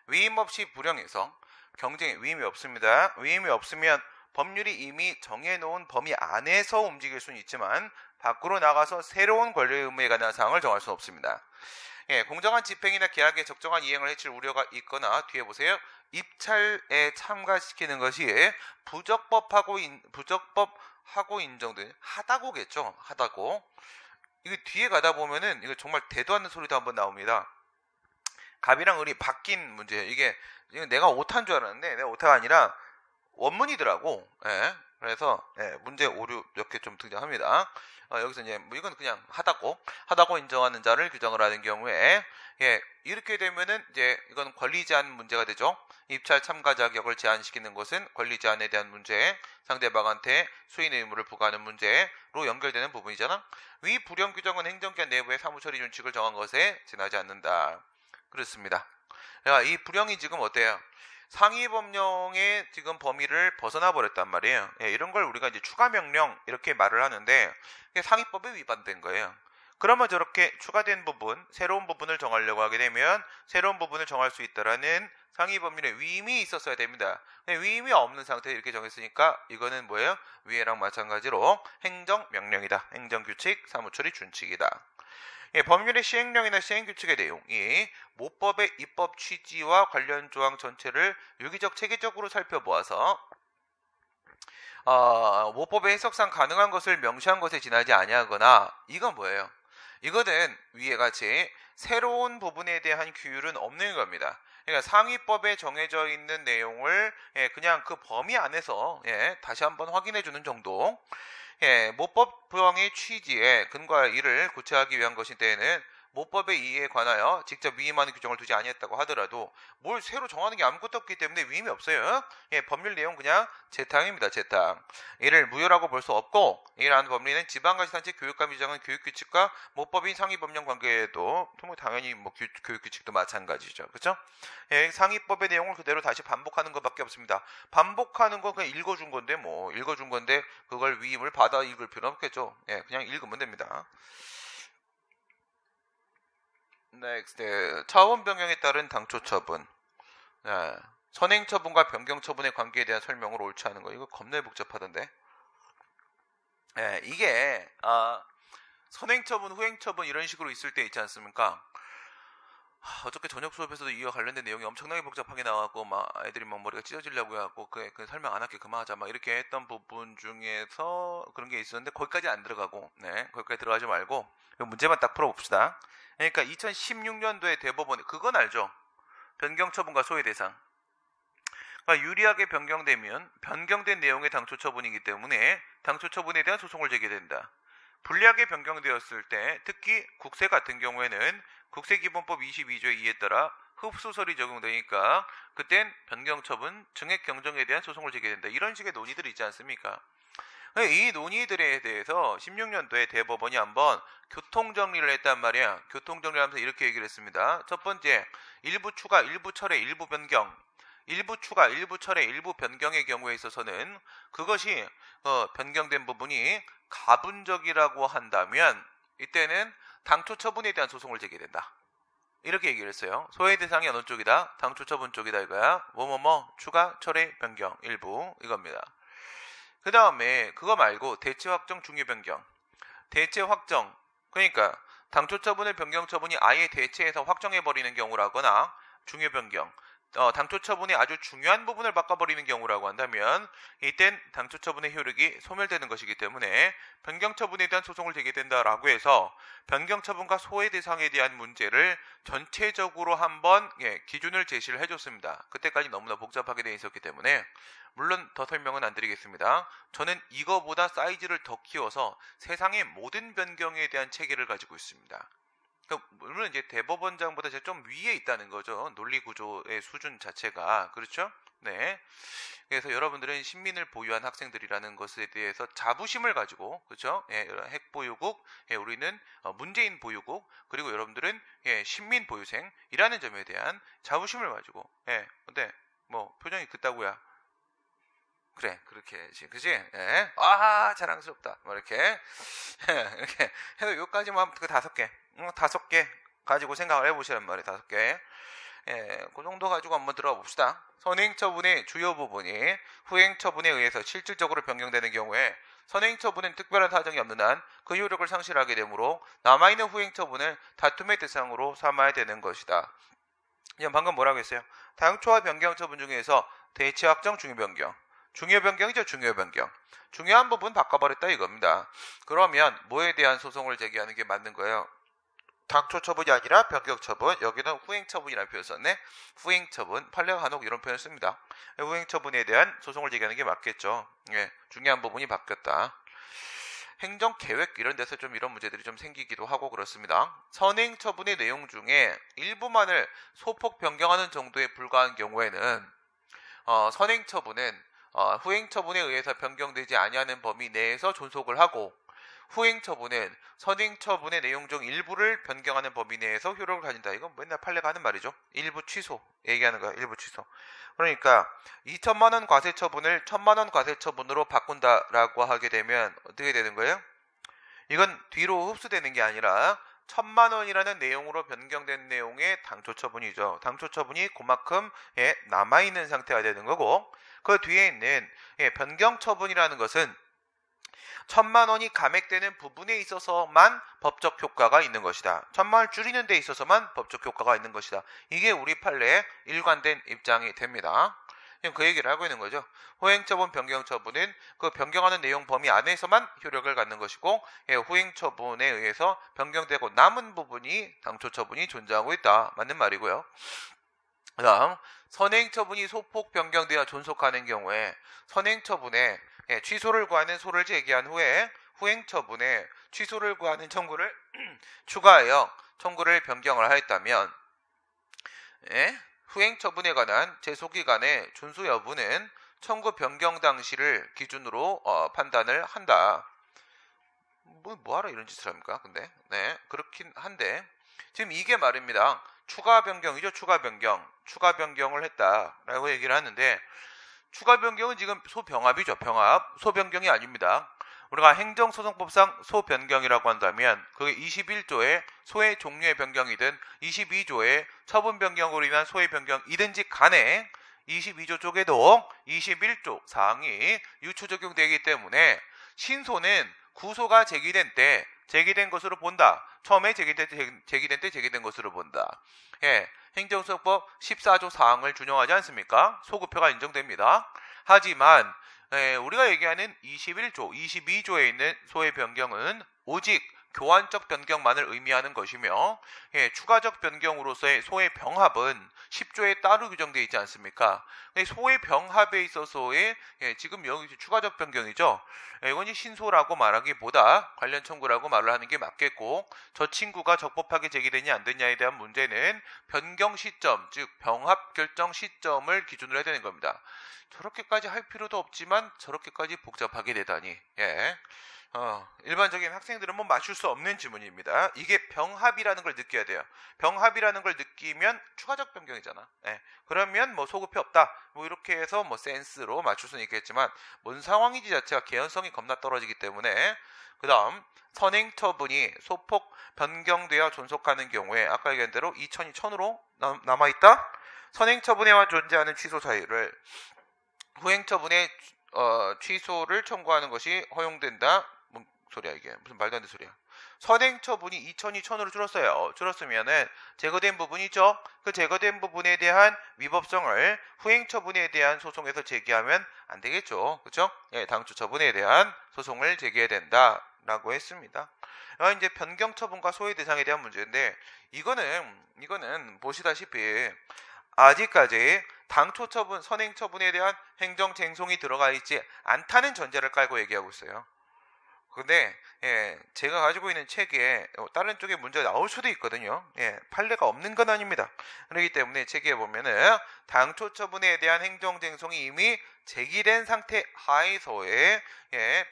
위임 없이 불령해서 경쟁에 위임이 없습니다. 위임이 없으면 법률이 이미 정해놓은 범위 안에서 움직일 수는 있지만 밖으로 나가서 새로운 권리 의무에 관한 사항을 정할 수는 없습니다. 공정한 집행이나 계약에 적정한 이행을 해칠 우려가 있거나 뒤에 보세요. 입찰에 참가시키는 것이 부적법 하고 인정된 하다고겠죠. 하다고. 이게 뒤에 가다 보면은 이거 정말 대도 않는 소리도 한번 나옵니다. 갑이랑 을이 바뀐 문제예요. 이게 내가 오타인 줄 알았는데 내가 오타가 아니라 원문이더라고. 예. 그래서 문제 오류 몇 개 좀 등장합니다. 여기서 이제 뭐 이건 그냥 하다고 인정하는 자를 규정을 하는 경우에 이렇게 되면은 이제 이건 권리 제한 문제가 되죠. 입찰 참가 자격을 제한시키는 것은 권리 제한에 대한 문제, 상대방한테 수인의 의무를 부과하는 문제로 연결되는 부분이잖아. 위 불용 규정은 행정기관 내부의 사무처리 준칙을 정한 것에 지나지 않는다. 그렇습니다. 이 불용이 지금 어때요? 상위 법령의 지금 범위를 벗어나 버렸단 말이에요. 이런 걸 우리가 이제 추가 명령 이렇게 말을 하는데 상위법에 위반된 거예요. 그러면 저렇게 추가된 부분, 새로운 부분을 정하려고 하게 되면 새로운 부분을 정할 수 있다라는 상위 법률에 위임이 있었어야 됩니다. 위임이 없는 상태에 이렇게 정했으니까 이거는 뭐예요? 위에랑 마찬가지로 행정명령이다. 행정규칙, 사무처리 준칙이다. 법률의 시행령이나 시행규칙의 내용이 모법의 입법 취지와 관련 조항 전체를 유기적 체계적으로 살펴보아서 모법의 해석상 가능한 것을 명시한 것에 지나지 아니하거나 이건 뭐예요? 이거는 위에 같이 새로운 부분에 대한 규율은 없는 겁니다. 그러니까 상위법에 정해져 있는 내용을 그냥 그 범위 안에서 다시 한번 확인해 주는 정도. 모법 부형의 취지에 근거하여 이를 구체하기 위한 것인 때에는 모법의 이의에 관하여 직접 위임하는 규정을 두지 아니했다고 하더라도 뭘 새로 정하는 게 아무것도 없기 때문에 위임이 없어요. 법률 내용 그냥 재탕입니다. 재탕. 이를 무효라고 볼 수 없고 이러한 법리는 지방자치단체 교육감 위장은 교육규칙과 모법인 상위법령 관계에도 당연히 뭐 교육규칙도 마찬가지죠. 그렇죠? 상위법의 내용을 그대로 다시 반복하는 것밖에 없습니다. 반복하는 거 그냥 읽어준 건데 그걸 위임을 받아 읽을 필요는 없겠죠. 그냥 읽으면 됩니다. Next. 차원 변경에 따른 당초 처분. 선행 처분과 변경 처분의 관계에 대한 설명을 옳지 않은 거. 이거 겁나 복잡하던데. 이게 선행 처분, 후행 처분 이런 식으로 있을 때 있지 않습니까? 어저께 저녁 수업에서도 이와 관련된 내용이 엄청나게 복잡하게 나왔고 막 애들이 막 머리가 찢어지려고 하고 그 설명 안 할게 그만하자 막 이렇게 했던 부분 중에서 그런 게 있었는데 거기까지 안 들어가고 거기까지 들어가지 말고 문제만 딱 풀어봅시다. 그러니까 2016년도에 대법원에 그건 알죠? 변경 처분과 소외 대상. 그러니까 유리하게 변경되면 변경된 내용의 당초 처분이기 때문에 당초 처분에 대한 소송을 제기된다. 불리하게 변경되었을 때 특히 국세 같은 경우에는 국세기본법 22조의 2에 따라 흡수설이 적용되니까 그땐 변경처분, 증액 경정에 대한 소송을 제기된다. 이런 식의 논의들이 있지 않습니까? 이 논의들에 대해서 16년도에 대법원이 한번 교통정리를 했단 말이야. 교통정리를 하면서 이렇게 얘기를 했습니다. 첫 번째, 일부 추가, 일부 철회, 일부 변경. 일부 추가, 일부 철회, 일부 변경의 경우에 있어서는 그것이 변경된 부분이 가분적이라고 한다면 이때는 당초 처분에 대한 소송을 제기된다. 이렇게 얘기를 했어요. 소외 대상이 어느 쪽이다? 당초 처분 쪽이다 이거야. 추가, 철회, 변경 일부 이겁니다. 그 다음에 그거 말고 대체 확정, 중요 변경. 대체 확정 그러니까 당초 처분을 변경 처분이 아예 대체해서 확정해버리는 경우라거나 중요 변경 당초 처분의 아주 중요한 부분을 바꿔버리는 경우라고 한다면 이땐 당초 처분의 효력이 소멸되는 것이기 때문에 변경 처분에 대한 소송을 제기된다라고 해서 변경 처분과 소외 대상에 대한 문제를 전체적으로 한번 기준을 제시를 해줬습니다. 그때까지 너무나 복잡하게 되어 있었기 때문에 물론 더 설명은 안 드리겠습니다. 저는 이거보다 사이즈를 더 키워서 세상의 모든 변경에 대한 체계를 가지고 있습니다. 물론 이제 대법원장보다 좀 위에 있다는 거죠. 논리 구조의 수준 자체가. 그렇죠? 네. 그래서 여러분들은 신민을 보유한 학생들이라는 것에 대해서 자부심을 가지고, 그렇죠? 핵보유국, 우리는 문재인 보유국, 그리고 여러분들은 신민 보유생이라는 점에 대한 자부심을 가지고, 근데 뭐 표정이 그따구야. 그래, 그렇게 해야지, 그지? 자랑스럽다. 뭐 이렇게 이렇게 해서 여기까지만 그 5개, 5개 가지고 생각을 해보시란 말이에요. 5개. 그 정도 가지고 한번 들어가 봅시다. 선행처분의 주요 부분이 후행처분에 의해서 실질적으로 변경되는 경우에 선행처분은 특별한 사정이 없는 한 그 효력을 상실하게 되므로 남아있는 후행처분을 다툼의 대상으로 삼아야 되는 것이다. 방금 뭐라고 했어요? 당초와 변경처분 중에서 대체 확정, 중요 변경. 중요 변경이죠. 중요 변경. 중요한 부분 바꿔버렸다 이겁니다. 그러면 뭐에 대한 소송을 제기하는 게 맞는 거예요? 당초 처분이 아니라 변경 처분. 여기는 후행 처분이라는 표현을 썼네. 후행 처분. 판례가 간혹 이런 표현을 씁니다. 후행 처분에 대한 소송을 제기하는 게 맞겠죠. 예, 중요한 부분이 바뀌었다. 행정계획 이런 데서 좀 이런 문제들이 좀 생기기도 하고 그렇습니다. 선행 처분의 내용 중에 일부만을 소폭 변경하는 정도에 불과한 경우에는 선행 처분은 후행 처분에 의해서 변경되지 아니하는 범위 내에서 존속을 하고, 후행 처분은 선행 처분의 내용 중 일부를 변경하는 범위 내에서 효력을 가진다. 이건 맨날 판례가 하는 말이죠. 일부 취소 얘기하는 거야. 일부 취소. 그러니까 2천만 원 과세 처분을 1,000만 원 과세 처분으로 바꾼다라고 하게 되면 어떻게 되는 거예요? 이건 뒤로 흡수되는 게 아니라 1,000만 원이라는 내용으로 변경된 내용의 당초 처분이죠. 당초 처분이 그만큼 남아있는 상태가 되는 거고, 그 뒤에 있는 변경 처분이라는 것은 1,000만 원이 감액되는 부분에 있어서만 법적 효과가 있는 것이다. 1,000만 원을 줄이는 데 있어서만 법적 효과가 있는 것이다. 이게 우리 판례의 일관된 입장이 됩니다. 지금 그 얘기를 하고 있는 거죠. 후행처분, 변경처분은 그 변경하는 내용 범위 안에서만 효력을 갖는 것이고, 후행처분에 의해서 변경되고 남은 부분이 당초처분이 존재하고 있다. 맞는 말이고요. 그 다음 선행처분이 소폭 변경되어 존속하는 경우에 선행처분에 취소를 구하는 소를 제기한 후에 후행처분에 취소를 구하는 청구를 추가하여 청구를 변경을 하였다면, 후행처분에 관한 제소기간의 준수 여부는 청구 변경 당시를 기준으로 판단을 한다. 뭐하러 이런 짓을 합니까? 근데 그렇긴 한데 지금 이게 말입니다. 추가 변경이죠. 추가 변경을 했다라고 얘기를 하는데, 추가 변경은 지금 소병합이죠. 병합. 소변경이 아닙니다. 우리가 행정소송법상 소변경이라고 한다면 그게 21조의 소의 종류의 변경이든 22조의 처분 변경으로 인한 소의 변경이든지 간에 22조 쪽에도 21조 사항이 유추 적용되기 때문에 신소는 구소가 제기된 것으로 본다. 처음에 제기된 것으로 본다. 행정소송법 14조 사항을 준용하지 않습니까? 소급표가 인정됩니다. 하지만 우리가 얘기하는 21조, 22조에 있는 소의 변경은 오직 교환적 변경만을 의미하는 것이며, 추가적 변경으로서의 소의 병합은 10조에 따로 규정되어 있지 않습니까? 소의 병합에 있어서의 지금 여기 추가적 변경이죠. 이건 신소라고 말하기보다 관련 청구라고 말을 하는 게 맞겠고, 저 친구가 적법하게 제기되냐 안 되냐에 대한 문제는 변경 시점, 즉 병합 결정 시점을 기준으로 해야 되는 겁니다. 저렇게까지 할 필요도 없지만 저렇게까지 복잡하게 되다니. 일반적인 학생들은 뭐 맞출 수 없는 지문입니다. 이게 병합이라는 걸 느껴야 돼요. 병합이라는 걸 느끼면 추가적 변경이잖아. 그러면 뭐 소급표 없다. 뭐 이렇게 해서 뭐 센스로 맞출 수는 있겠지만 뭔 상황인지 자체가 개연성이 겁나 떨어지기 때문에. 그 다음 선행 처분이 소폭 변경되어 존속하는 경우에 아까 얘기한 대로 2천이 1000으로 남아있다. 선행 처분에만 존재하는 취소 사유를 후행 처분의 취소를 청구하는 것이 허용된다. 뭔 소리야 이게? 무슨 말도 안 되는 소리야. 선행 처분이 2천이 1000으로 줄었으면은 제거된 부분이죠. 그 제거된 부분에 대한 위법성을 후행 처분에 대한 소송에서 제기하면 안 되겠죠. 그렇죠? 당초 처분에 대한 소송을 제기해야 된다라고 했습니다. 이제 변경 처분과 소외 대상에 대한 문제인데, 이거는 보시다시피 아직까지 당초 처분, 선행 처분에 대한 행정 쟁송이 들어가 있지 않다는 전제를 깔고 얘기하고 있어요. 근데 제가 가지고 있는 책에 다른 쪽에 문제가 나올 수도 있거든요. 판례가 없는 건 아닙니다. 그렇기 때문에 책에 보면은 당초 처분에 대한 행정쟁송이 이미 제기된 상태 하에서의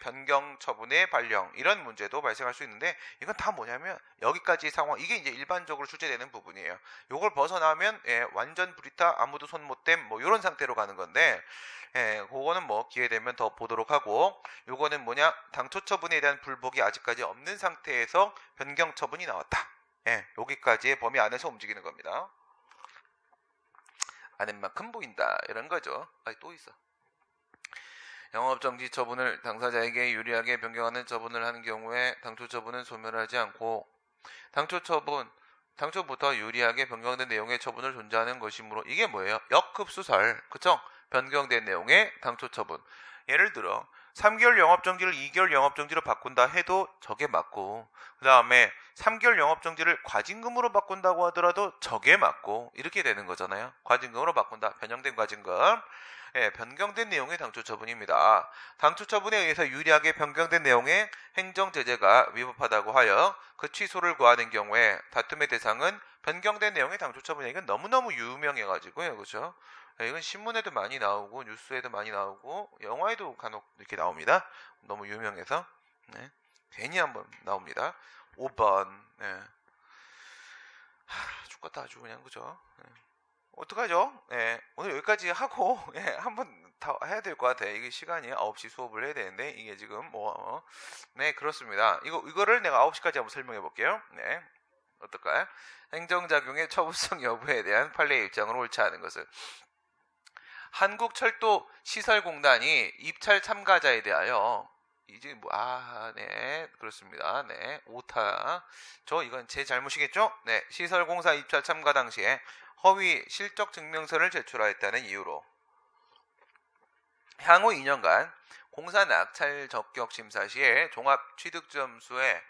변경 처분의 발령, 이런 문제도 발생할 수 있는데, 이건 다 뭐냐면 여기까지 상황, 이게 이제 일반적으로 출제되는 부분이에요. 요걸 벗어나면 완전 브리타, 아무도 손 못 댐, 뭐 이런 상태로 가는 건데, 그거는 뭐 기회 되면 더 보도록 하고, 요거는 뭐냐, 당초 처분에 대한 불복이 아직까지 없는 상태에서 변경 처분이 나왔다. 여기까지의 범위 안에서 움직이는 겁니다. 아는 만큼 보인다, 이런 거죠. 또 있어. 영업정지 처분을 당사자에게 유리하게 변경하는 처분을 하는 경우에 당초 처분은 소멸하지 않고, 당초부터 유리하게 변경된 내용의 처분을 존재하는 것이므로, 이게 뭐예요? 역흡수설, 그쵸? 변경된 내용의 당초 처분. 예를 들어 3개월 영업정지를 2개월 영업정지로 바꾼다 해도 저게 맞고, 그 다음에 3개월 영업정지를 과징금으로 바꾼다고 하더라도 저게 맞고, 이렇게 되는 거잖아요. 과징금으로 바꾼다. 변형된 과징금. 예, 변경된 내용의 당초 처분입니다. 당초 처분에 의해서 유리하게 변경된 내용의 행정제재가 위법하다고 하여 그 취소를 구하는 경우에 다툼의 대상은 변경된 내용의 당초 처분이에요. 이건 너무너무 유명해가지고요. 그렇죠? 이건 신문에도 많이 나오고 뉴스에도 많이 나오고 영화에도 간혹 이렇게 나옵니다. 너무 유명해서. 네. 괜히 한번 나옵니다. 5번. 네. 죽겠다 아주 그냥. 그죠? 네. 어떡하죠? 예, 오늘 여기까지 하고, 예, 한번 더 해야 될 것 같아요. 이게 시간이 9시 수업을 해야 되는데, 이게 지금 네, 그렇습니다. 이거를 내가 9시까지 한번 설명해 볼게요. 네. 어떨까요? 행정작용의 처분성 여부에 대한 판례의 입장을 옳지 않은 것을. 한국철도시설공단이 입찰 참가자에 대하여 이제 네, 그렇습니다. 네, 오타. 이건 제 잘못이겠죠? 네, 시설공사 입찰 참가 당시에 허위 실적 증명서를 제출하였다는 이유로 향후 2년간 공사 낙찰 적격 심사 시에 종합 취득 점수에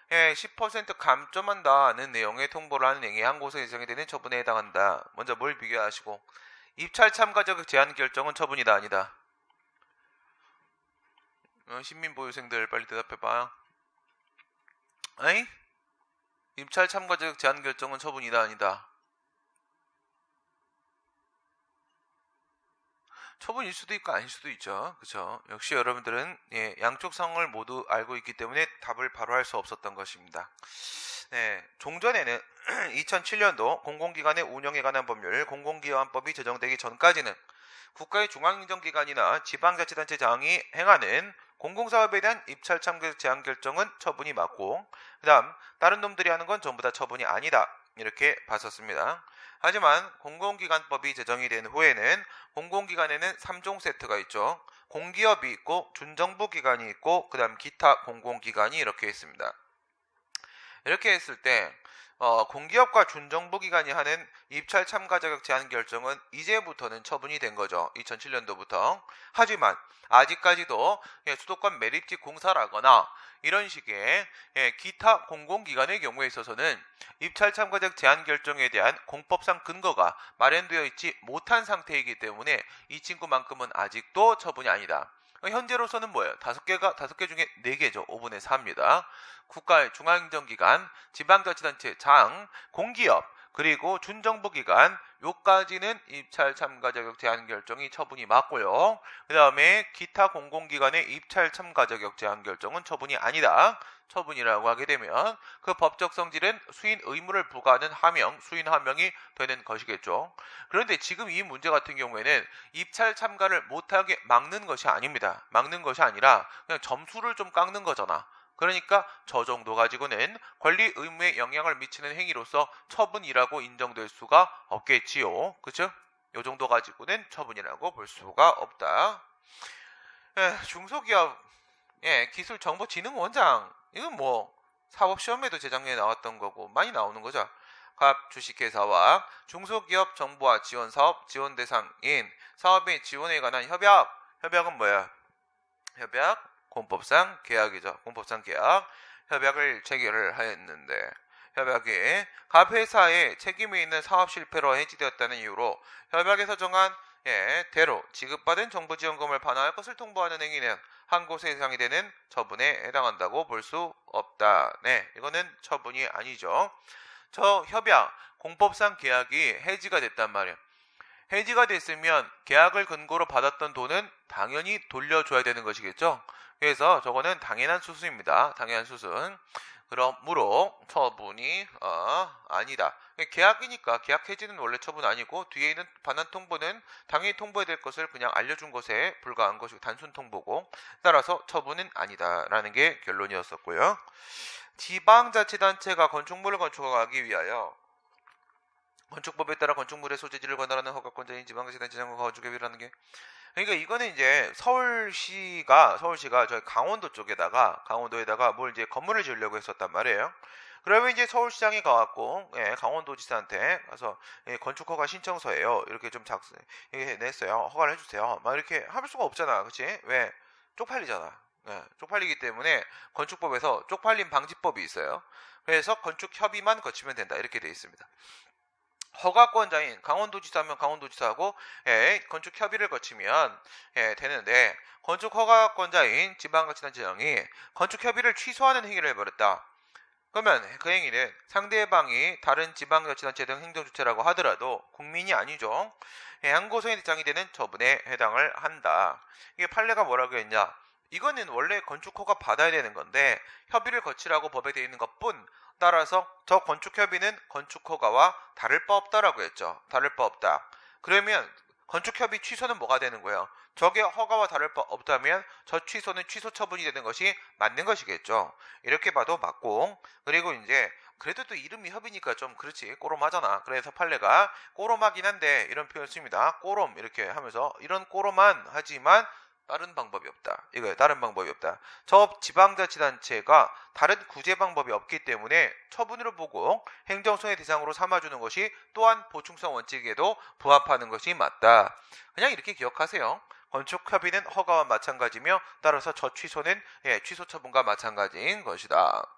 10% 감점한다는 내용의 통보를 하는 행위 한 곳에 예정이 되는 처분에 해당한다. 먼저 뭘 비교하시고, 입찰 참가 자격 제한 결정은 처분이다 아니다. 시민보유생들 빨리 대답해봐요. 에이? 입찰 참가 자격 제한 결정은 처분이다 아니다. 처분일 수도 있고 아닐 수도 있죠. 그렇죠? 역시 여러분들은 양쪽 상황을 모두 알고 있기 때문에 답을 바로 할 수 없었던 것입니다. 네, 종전에는 2007년도 공공기관의 운영에 관한 법률 공공기관법이 제정되기 전까지는 국가의 중앙행정기관이나 지방자치단체장이 행하는 공공사업에 대한 입찰 참가 제한 결정은 처분이 맞고, 그 다음 다른 놈들이 하는 건 전부 다 처분이 아니다, 이렇게 봤었습니다. 하지만 공공기관법이 제정이 된 후에는 공공기관에는 3종 세트가 있죠. 공기업이 있고 준정부 기관이 있고 그 다음 기타 공공기관이 이렇게 있습니다. 이렇게 했을 때 공기업과 준정부 기관이 하는 입찰 참가 자격 제한 결정은 이제부터는 처분이 된 거죠. 2007년도부터. 하지만 아직까지도 수도권 매립지 공사라거나 이런 식의 기타 공공기관의 경우에 있어서는 입찰 참가 자격 제한 결정에 대한 공법상 근거가 마련되어 있지 못한 상태이기 때문에 이 친구만큼은 아직도 처분이 아니다. 현재로서는 뭐예요? 5개 중에 4개죠. 5분의 4입니다. 국가의 중앙행정기관, 지방자치단체 장, 공기업, 그리고 준정부기관, 요까지는 입찰 참가 자격 제한 결정이 처분이 맞고요. 그 다음에 기타 공공기관의 입찰 참가 자격 제한 결정은 처분이 아니다. 처분이라고 하게 되면 그 법적 성질은 수인 의무를 부과하는 하명, 수인 하명이 되는 것이겠죠. 그런데 지금 이 문제 같은 경우에는 입찰 참가를 못하게 막는 것이 아닙니다. 막는 것이 아니라 그냥 점수를 좀 깎는 거잖아. 그러니까 저 정도 가지고는 권리 의무에 영향을 미치는 행위로서 처분이라고 인정될 수가 없겠지요. 그죠? 요 정도 가지고는 처분이라고 볼 수가 없다. 중소기업 기술정보진흥원장, 이건 사법시험에도 재작년에 나왔던 거고 많이 나오는 거죠. 각 주식회사와 중소기업 정보화 지원사업 지원 대상인 사업의 지원에 관한 협약은 뭐야? 협약, 공법상 계약이죠. 공법상 계약, 협약을 체결을 하였는데 협약이 각 회사의 책임이 있는 사업 실패로 해지되었다는 이유로 협약에서 정한 대로 지급받은 정부지원금을 반환할 것을 통보하는 행위는 한 곳에 해당이 되는 처분에 해당한다고 볼 수 없다. 네, 이거는 처분이 아니죠. 저 협약, 공법상 계약이 해지가 됐단 말이에요. 해지가 됐으면 계약을 근거로 받았던 돈은 당연히 돌려줘야 되는 것이겠죠. 그래서 저거는 당연한 수순입니다. 당연한 수순. 그러므로 처분이 아니다. 계약이니까 계약 해지는 원래 처분 아니고 뒤에 있는 반환 통보는 당연히 통보해야 될 것을 그냥 알려준 것에 불과한 것이고 단순 통보고, 따라서 처분은 아니다라는 게 결론이었었고요. 지방자치단체가 건축물을 건축하기 위하여 건축법에 따라 건축물의 소재지를 관할하는 허가권자인 지방자치단체장과 건축협의라는 게, 그러니까 이거는 이제 서울시가 저희 강원도에다가 뭘 이제 건물을 지으려고 했었단 말이에요. 그러면 이제 서울시장이 가갖고 강원도지사한테 가서 건축허가 신청서예요. 이렇게 좀 냈어요. 허가를 해주세요. 막 이렇게 할 수가 없잖아, 그렇지? 왜? 쪽팔리잖아. 쪽팔리기 때문에 건축법에서 쪽팔림 방지법이 있어요. 그래서 건축협의만 거치면 된다 이렇게 되어 있습니다. 허가권자인 강원도지사면 강원도지사하고 건축협의를 거치면 되는데, 건축허가권자인 지방자치단체장이 건축협의를 취소하는 행위를 해버렸다. 그러면 그 행위는 상대방이 다른 지방자치단체 등 행정주체라고 하더라도 국민이 아니죠. 항고소의 대상이 되는 처분에 해당을 한다. 이게 판례가 뭐라고 했냐? 이거는 원래 건축허가 받아야 되는 건데 협의를 거치라고 법에 되어 있는 것뿐, 따라서 저 건축협의는 건축허가와 다를 바 없다라고 했죠. 다를 바 없다. 그러면 건축협의 취소는 뭐가 되는 거예요? 저게 허가와 다를 바 없다면 저 취소는 취소 처분이 되는 것이 맞는 것이겠죠. 이렇게 봐도 맞고, 그리고 이제 그래도 또 이름이 협의니까 좀 그렇지 꼬롬하잖아. 그래서 판례가 꼬롬하긴 한데 이런 표현을 씁니다. 꼬롬 이렇게 하면서 이런 꼬롬한 하지만 다른 방법이 없다. 이거예요. 다른 방법이 없다. 저 지방자치단체가 다른 구제 방법이 없기 때문에 처분으로 보고 행정소의 대상으로 삼아주는 것이 또한 보충성 원칙에도 부합하는 것이 맞다. 그냥 이렇게 기억하세요. 건축협의는 허가와 마찬가지며 따라서 저 취소는 취소 처분과 마찬가지인 것이다.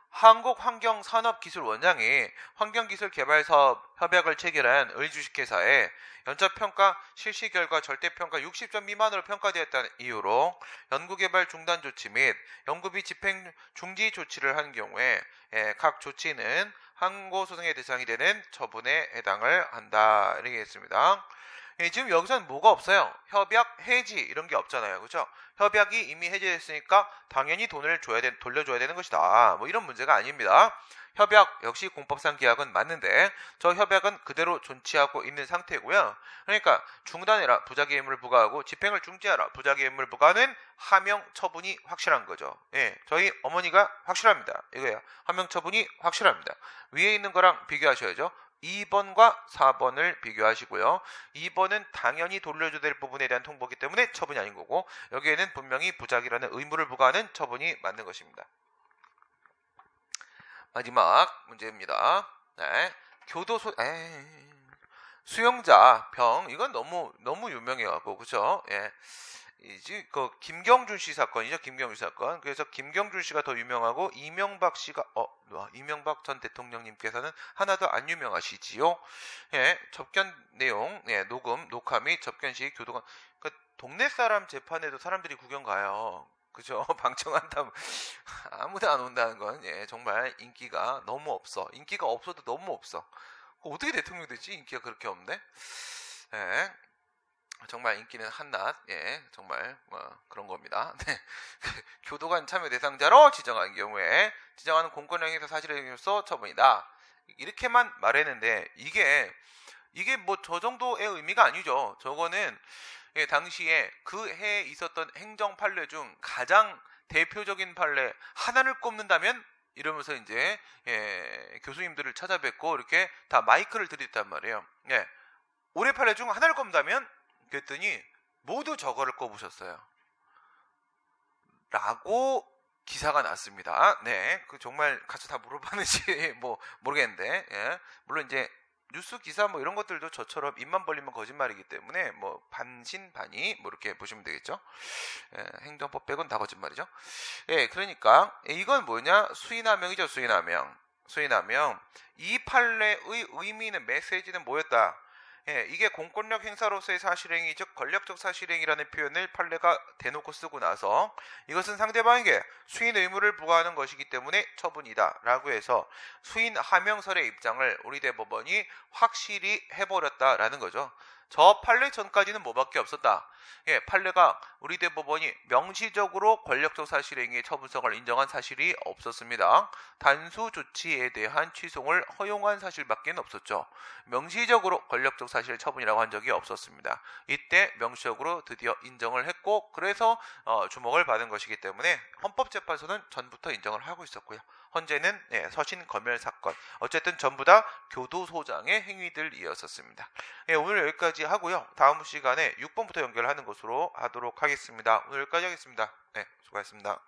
한국환경산업기술원장이 환경기술개발사업 협약을 체결한 을주식회사에 연차평가 실시 결과 절대평가 60점 미만으로 평가되었다는 이유로 연구개발 중단 조치 및 연구비 집행 중지 조치를 한 경우에 각 조치는 항고소송의 대상이 되는 처분에 해당을 한다. 이렇게 했습니다. 지금 여기서는 뭐가 없어요? 협약 해지 이런 게 없잖아요. 그렇죠? 협약이 이미 해제됐으니까 당연히 돈을 돌려줘야 되는 것이다. 뭐 이런 문제가 아닙니다. 협약 역시 공법상 계약은 맞는데 저 협약은 그대로 존치하고 있는 상태고요. 그러니까 중단해라 부작위 의무를 부과하고 집행을 중지하라 부작위 의무를 부과하는 하명 처분이 확실한 거죠. 저희 어머니가 확실합니다. 이거예요. 하명 처분이 확실합니다. 위에 있는 거랑 비교하셔야죠. 2번과 4번을 비교하시고요. 2번은 당연히 돌려줘야 될 부분에 대한 통보이기 때문에 처분이 아닌 거고, 여기에는 분명히 부작위라는 의무를 부과하는 처분이 맞는 것입니다. 마지막 문제입니다. 교도소 수용자 병, 이건 너무 유명해갖고 그죠? 그 김경준 씨 사건이죠. 김경준 사건. 그래서 김경준 씨가 더 유명하고 이명박 씨가 이명박 전 대통령님께서는 하나도 안 유명하시지요. 접견 내용, 녹화 및 접견 시 교도관. 그 동네 사람 재판에도 사람들이 구경 가요. 그죠? 방청한다면 아무도 안 온다는 건 정말 인기가 너무 없어. 인기가 없어도 너무 없어. 어떻게 대통령 되지? 인기가 그렇게 없네. 정말 인기는 한낱, 정말 그런 겁니다. 교도관 참여 대상자로 지정한 경우에 지정하는 공권력에서 사실행위로서 처분이다. 이렇게만 말했는데 이게 뭐 저 정도의 의미가 아니죠. 저거는 당시에 그 해에 있었던 행정 판례 중 가장 대표적인 판례 하나를 꼽는다면 이러면서 이제 교수님들을 찾아뵙고 이렇게 다 마이크를 들이댔단 말이에요. 올해 판례 중 하나를 꼽는다면 그랬더니 모두 저거를 꼽으셨어요. 라고 기사가 났습니다. 그 정말 같이 다 물어봤는지 뭐 모르겠는데, 물론 이제 뉴스 기사 뭐 이런 것들도 저처럼 입만 벌리면 거짓말이기 때문에 뭐 반신반의 뭐 이렇게 보시면 되겠죠. 행정법 빼곤 다 거짓말이죠. 그러니까 이건 뭐냐? 수인하명이죠. 수인하명. 이 판례의 의미는 메시지는 뭐였다? 이게 공권력 행사로서의 사실행위, 즉 권력적 사실행위라는 표현을 판례가 대놓고 쓰고 나서 이것은 상대방에게 수인 의무를 부과하는 것이기 때문에 처분이다 라고 해서 수인 하명설의 입장을 우리 대법원이 확실히 해버렸다라는 거죠. 저 판례 전까지는 뭐밖에 없었다. 판례가 우리 대법원이 명시적으로 권력적 사실행위의 처분성을 인정한 사실이 없었습니다. 단수 조치에 대한 취소를 허용한 사실밖에 없었죠. 명시적으로 권력적 사실 처분이라고 한 적이 없었습니다. 이때 명시적으로 드디어 인정을 했고, 그래서 주목을 받은 것이기 때문에 헌법재판소는 전부터 인정을 하고 있었고요. 현재는 서신 검열 사건, 어쨌든 전부 다 교도소장의 행위들이었었습니다. 오늘 여기까지 하고요. 다음 시간에 6번부터 연결하는 것으로 하도록 하겠습니다. 오늘 여기까지 하겠습니다. 수고하셨습니다.